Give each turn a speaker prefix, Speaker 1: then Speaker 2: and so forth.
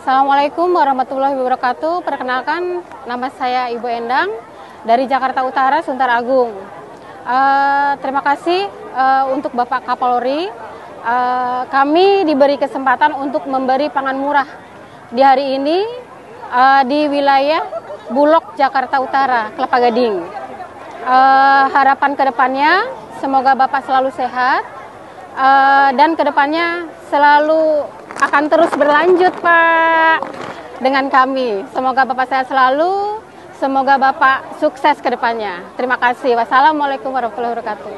Speaker 1: Assalamualaikum warahmatullahi wabarakatuh. Perkenalkan, nama saya Ibu Endang dari Jakarta Utara, Suntar Agung. Terima kasih untuk Bapak Kapolri. Kami diberi kesempatan untuk memberi pangan murah di hari ini di wilayah Bulog, Jakarta Utara, Kelapa Gading. Harapan kedepannya, semoga Bapak selalu sehat dan kedepannya selalu akan terus berlanjut, Pak, dengan kami. Semoga Bapak sehat selalu, semoga Bapak sukses ke depannya. Terima kasih. Wassalamualaikum warahmatullahi wabarakatuh.